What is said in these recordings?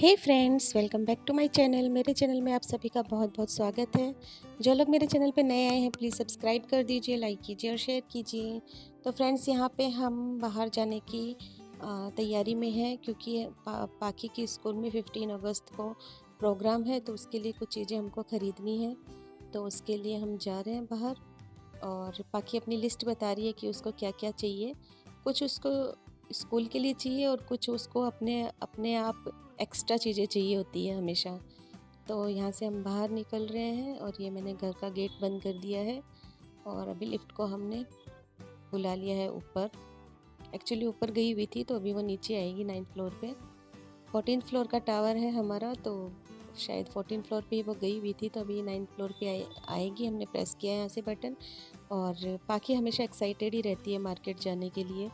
Hey friends, welcome back to my channel. मेरे channel में आप सभी का बहुत-बहुत स्वागत है। जो लोग मेरे चैनल पे नए आए हैं प्लीज़ सब्सक्राइब कर दीजिए, लाइक कीजिए और शेयर कीजिए। तो फ्रेंड्स, यहाँ पे हम बाहर जाने की तैयारी में हैं क्योंकि पाखी की स्कूल में 15 अगस्त को प्रोग्राम है, तो उसके लिए कुछ चीज़ें हमको ख़रीदनी है। तो उसके लिए हम जा रहे हैं बाहर और पाखी अपनी लिस्ट बता रही है कि उसको क्या-क्या चाहिए। कुछ उसको स्कूल के लिए चाहिए और कुछ उसको अपने अपने आप एक्स्ट्रा चीज़ें चाहिए होती है हमेशा। तो यहाँ से हम बाहर निकल रहे हैं और ये मैंने घर का गेट बंद कर दिया है और अभी लिफ्ट को हमने बुला लिया है ऊपर। एक्चुअली ऊपर गई हुई थी तो अभी वो नीचे आएगी 9th फ्लोर पे। 14th फ्लोर का टावर है हमारा, तो शायद 14th फ्लोर पे ही वो गई हुई थी, तो अभी 9th फ्लोर पे आएगी। हमने प्रेस किया है यहाँ से बटन और पाखी हमेशा एक्साइटेड ही रहती है मार्केट जाने के लिए।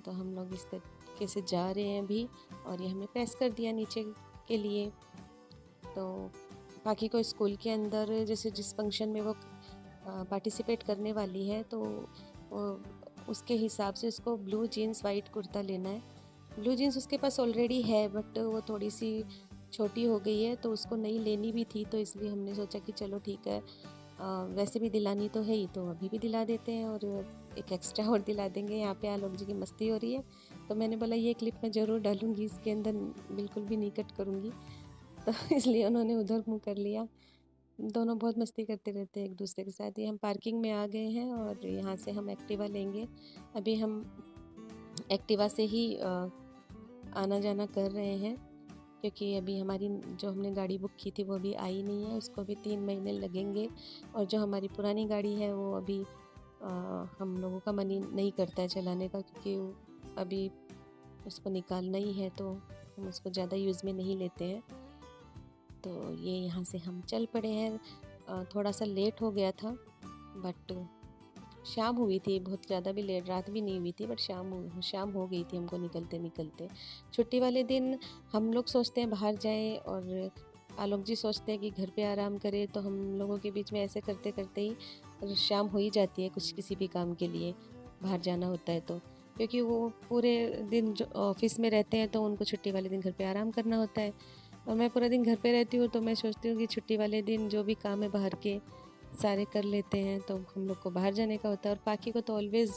तो हम लोग इस तरीके से जा रहे हैं अभी और ये हमने प्रेस कर दिया नीचे के लिए। तो बाकी को स्कूल के अंदर जैसे जिस फंक्शन में वो पार्टिसिपेट करने वाली है, तो वो उसके हिसाब से उसको ब्लू जीन्स वाइट कुर्ता लेना है। ब्लू जीन्स उसके पास ऑलरेडी है बट वो थोड़ी सी छोटी हो गई है, तो उसको नई लेनी भी थी, तो इसलिए हमने सोचा कि चलो ठीक है, वैसे भी दिलानी तो है ही, तो अभी भी दिला देते हैं और एक एक्स्ट्रा और दिला देंगे। यहाँ पे आलोक जी की मस्ती हो रही है, तो मैंने बोला ये क्लिप मैं ज़रूर डालूँगी, इसके अंदर बिल्कुल भी नहीं कट करूँगी। तो इसलिए उन्होंने उधर मुँह कर लिया। दोनों बहुत मस्ती करते रहते हैं एक दूसरे के साथ। ये हम पार्किंग में आ गए हैं और यहाँ से हम एक्टिवा लेंगे। अभी हम एक्टिवा से ही आना जाना कर रहे हैं क्योंकि अभी हमारी जो हमने गाड़ी बुक की थी वो अभी आई नहीं है, उसको भी 3 महीने लगेंगे। और जो हमारी पुरानी गाड़ी है वो अभी हम लोगों का मन ही नहीं करता है चलाने का, क्योंकि अभी उसको निकालना ही है, तो हम उसको ज़्यादा यूज़ में नहीं लेते हैं। तो ये यहाँ से हम चल पड़े हैं। थोड़ा सा लेट हो गया था बट शाम हुई थी, बहुत ज़्यादा भी लेट रात भी नहीं हुई थी, बट शाम हो गई थी हमको निकलते निकलते। छुट्टी वाले दिन हम लोग सोचते हैं बाहर जाएं और आलोक जी सोचते हैं कि घर पे आराम करें, तो हम लोगों के बीच में ऐसे करते करते ही शाम हो ही जाती है कुछ किसी भी काम के लिए बाहर जाना होता है तो। क्योंकि वो पूरे दिन जो ऑफिस में रहते हैं तो उनको छुट्टी वाले दिन घर पे आराम करना होता है, और मैं पूरा दिन घर पे रहती हूँ, तो मैं सोचती हूँ कि छुट्टी वाले दिन जो भी काम है बाहर के सारे कर लेते हैं, तो हम लोग को बाहर जाने का होता है। और पाखी को तो ऑलवेज़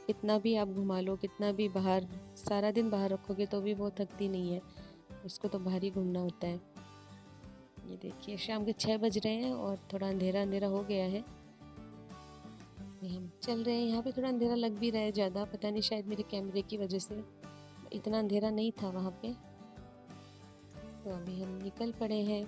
कितना भी आप घुमा लो, कितना भी बाहर सारा दिन बाहर रखोगे तो भी वो थकती नहीं है, उसको तो बाहर ही घूमना होता है। ये देखिए शाम के 6 बज रहे हैं और थोड़ा अंधेरा अंधेरा हो गया है। ये हम चल रहे हैं, यहाँ पे थोड़ा अंधेरा लग भी रहा है ज़्यादा, पता नहीं शायद मेरे कैमरे की वजह से इतना अंधेरा नहीं था वहाँ पे। तो अभी हम निकल पड़े हैं।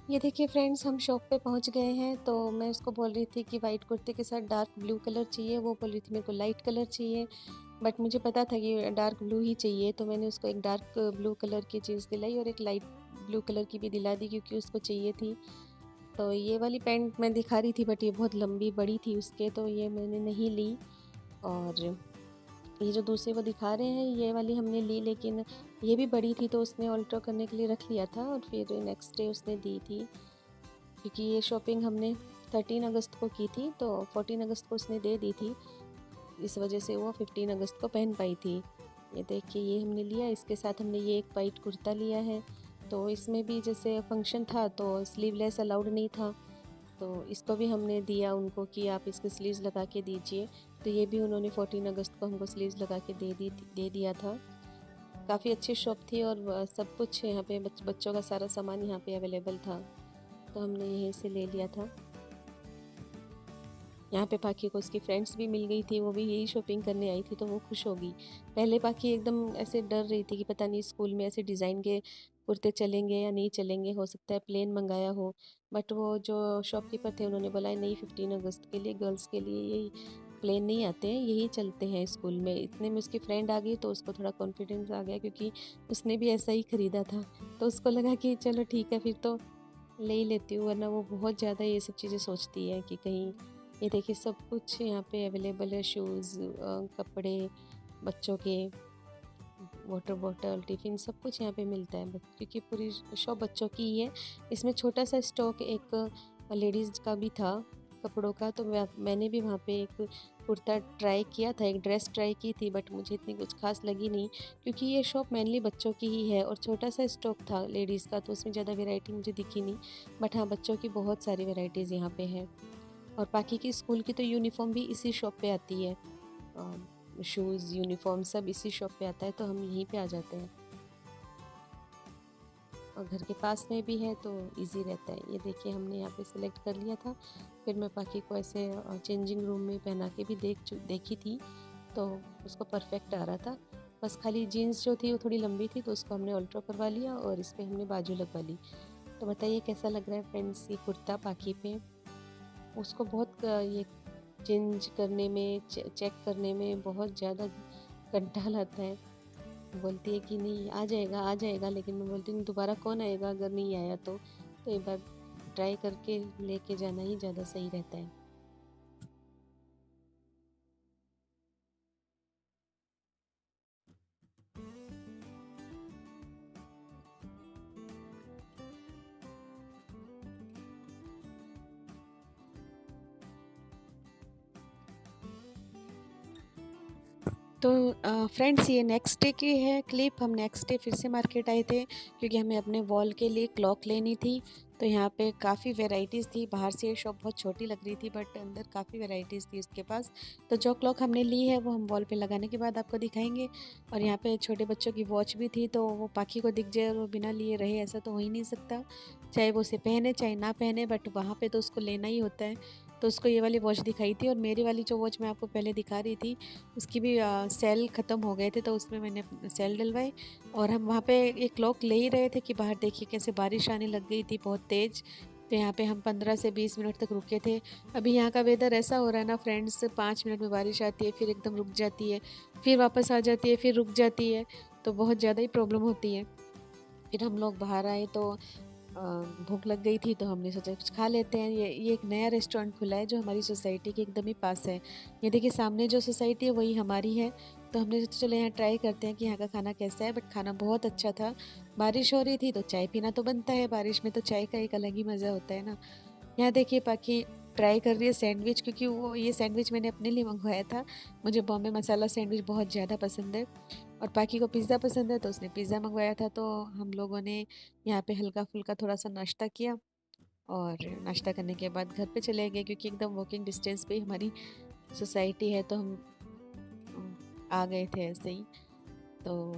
ये देखिए फ्रेंड्स, हम शॉप पे पहुंच गए हैं। तो मैं उसको बोल रही थी कि वाइट कुर्ते के साथ डार्क ब्लू कलर चाहिए, वो बोल रही थी मेरे को लाइट कलर चाहिए, बट मुझे पता था कि डार्क ब्लू ही चाहिए, तो मैंने उसको एक डार्क ब्लू कलर की जीन्स दिलाई और एक लाइट ब्लू कलर की भी दिला दी क्योंकि उसको चाहिए थी। तो ये वाली पैंट मैं दिखा रही थी बट ये बहुत लंबी बड़ी थी उसके, तो ये मैंने नहीं ली। और ये जो दूसरे वो दिखा रहे हैं ये वाली हमने ली, लेकिन ये भी बड़ी थी तो उसने ऑल्टर करने के लिए रख लिया था और फिर नेक्स्ट डे उसने दी थी, क्योंकि ये शॉपिंग हमने 13 अगस्त को की थी, तो 14 अगस्त को उसने दे दी थी, इस वजह से वो 15 अगस्त को पहन पाई थी। ये देखिए ये हमने लिया, इसके साथ हमने ये एक वाइट कुर्ता लिया है। तो इसमें भी जैसे फंक्शन था तो स्लीवलेस अलाउड नहीं था, तो इसको भी हमने दिया उनको कि आप इसके स्लीव्स लगा के दीजिए, तो ये भी उन्होंने 14 अगस्त को हमको स्लीव्स लगा के दे दिया था। काफ़ी अच्छी शॉप थी और सब कुछ यहाँ पे बच्चों का सारा सामान यहाँ पे अवेलेबल था, तो हमने यहीं से ले लिया था। यहाँ पे पाखी को उसकी फ्रेंड्स भी मिल गई थी, वो भी यही शॉपिंग करने आई थी, तो वो खुश हो गई। पहले पाखी एकदम ऐसे डर रही थी कि पता नहीं स्कूल में ऐसे डिज़ाइन के कुर्ते चलेंगे या नहीं चलेंगे, हो सकता है प्लेन मंगाया हो। बट वो जो शॉपकीपर थे उन्होंने बोला नहीं, 15 अगस्त के लिए गर्ल्स के लिए यही प्लेन नहीं आते हैं, यही चलते हैं स्कूल में। इतने में उसकी फ्रेंड आ गई तो उसको थोड़ा कॉन्फिडेंस आ गया, क्योंकि उसने भी ऐसा ही ख़रीदा था। तो उसको लगा कि चलो ठीक है फिर तो ले ही लेती हूँ, वरना वो बहुत ज़्यादा ये सब चीज़ें सोचती है कि कहीं। ये देखिए सब कुछ यहाँ पे अवेलेबल है, शूज़, कपड़े बच्चों के, वाटर बॉटल, टिफ़िन सब कुछ यहाँ पे मिलता है। क्योंकि पूरी शॉप बच्चों की ही है। इसमें छोटा सा स्टॉक एक लेडीज़ का भी था कपड़ों का, तो मैंने भी वहाँ पे एक कुर्ता ट्राई किया था, एक ड्रेस ट्राई की थी, बट मुझे इतनी कुछ खास लगी नहीं, क्योंकि ये शॉप मेनली बच्चों की ही है और छोटा सा स्टॉक था लेडीज़ का, तो उसमें ज़्यादा वैरायटी मुझे दिखी नहीं। बट हाँ, बच्चों की बहुत सारी वैरायटीज़ यहाँ पे है। और बाकी की स्कूल की तो यूनिफ़ॉर्म भी इसी शॉप पे आती है। शूज़, यूनिफ़ॉर्म सब इसी शॉप पे आता है, तो हम यहीं पे आ जाते हैं। और घर के पास में भी है तो इजी रहता है। ये देखिए हमने यहाँ पे सिलेक्ट कर लिया था। फिर मैं पाखी को ऐसे चेंजिंग रूम में पहना के भी देखी थी, तो उसको परफेक्ट आ रहा था। बस खाली जीन्स जो थी वो थोड़ी लंबी थी, तो उसको हमने अल्ट्रा करवा लिया और इस पे हमने बाजू लगवा ली। तो बताइए कैसा लग रहा है फ्रेंड्स ये कुर्ता पाखी पे। उसको बहुत ये चेंज करने में, चेक करने में बहुत ज़्यादा कंटाल आता है। बोलती है कि नहीं आ जाएगा, लेकिन मैं बोलती हूँ दोबारा कौन आएगा अगर नहीं आया तो एक बार ट्राई करके लेके जाना ही ज़्यादा सही रहता है। तो फ्रेंड्स ये नेक्स्ट डे की है क्लिप। हम नेक्स्ट डे फिर से मार्केट आए थे, क्योंकि हमें अपने वॉल के लिए क्लॉक लेनी थी। तो यहाँ पे काफ़ी वैरायटीज़ थी। बाहर से ये शॉप बहुत छोटी लग रही थी, बट अंदर काफ़ी वैरायटीज़ थी उसके पास। तो जो क्लॉक हमने ली है वो हम वॉल पे लगाने के बाद आपको दिखाएंगे। और यहाँ पे छोटे बच्चों की वॉच भी थी, तो वो पाखी को दिख जाए और वो बिना लिए रहे, ऐसा तो हो ही नहीं सकता। चाहे वो उसे पहने चाहे ना पहने, बट वहाँ पे तो उसको लेना ही होता है। तो उसको ये वाली वॉच दिखाई थी, और मेरी वाली जो वॉच मैं आपको पहले दिखा रही थी उसकी भी सेल ख़त्म हो गए थे, तो उसमें मैंने सेल डलवाए। और हम वहाँ पे एक क्लॉक ले ही रहे थे कि बाहर देखिए कैसे बारिश आने लग गई थी बहुत तेज़। तो यहाँ पे हम 15 से 20 मिनट तक रुके थे। अभी यहाँ का वेदर ऐसा हो रहा है ना फ्रेंड्स, 5 मिनट में बारिश आती है, फिर एकदम रुक जाती है, फिर वापस आ जाती है, फिर रुक जाती है। तो बहुत ज़्यादा ही प्रॉब्लम होती है। फिर हम लोग बाहर आए तो भूख लग गई थी, तो हमने सोचा कुछ खा लेते हैं। ये एक नया रेस्टोरेंट खुला है जो हमारी सोसाइटी के एकदम ही पास है। ये देखिए सामने जो सोसाइटी है वही हमारी है। तो हमने सोचा चलो यहाँ ट्राई करते हैं कि यहाँ का खाना कैसा है। बट खाना बहुत अच्छा था। बारिश हो रही थी तो चाय पीना तो बनता है, बारिश में तो चाय का एक अलग ही मज़ा होता है ना। यहाँ देखिए बाकी ट्राई कर रही है सैंडविच, क्योंकि वो ये सैंडविच मैंने अपने लिए मंगवाया था। मुझे बॉम्बे मसाला सैंडविच बहुत ज़्यादा पसंद है, और पाकी को पिज़्ज़ा पसंद है, तो उसने पिज़्ज़ा मंगवाया था। तो हम लोगों ने यहाँ पे हल्का-फुल्का थोड़ा-सा नाश्ता किया, और नाश्ता करने के बाद घर पे चले गए, क्योंकि एकदम वॉकिंग डिस्टेंस पे ही हमारी सोसाइटी है, तो हम आ गए थे ऐसे ही। तो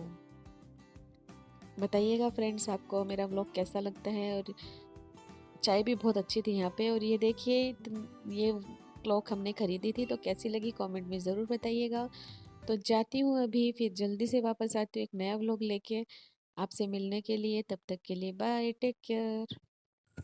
बताइएगा फ्रेंड्स आपको मेरा व्लॉग कैसा लगता है। और चाय भी बहुत अच्छी थी यहाँ पे। और ये देखिए ये क्लॉक हमने खरीदी थी, तो कैसी लगी कमेंट में ज़रूर बताइएगा। तो जाती हूँ अभी, फिर जल्दी से वापस आती हूँ एक नया व्लॉग लेके आपसे मिलने के लिए। तब तक के लिए बाय, टेक केयर।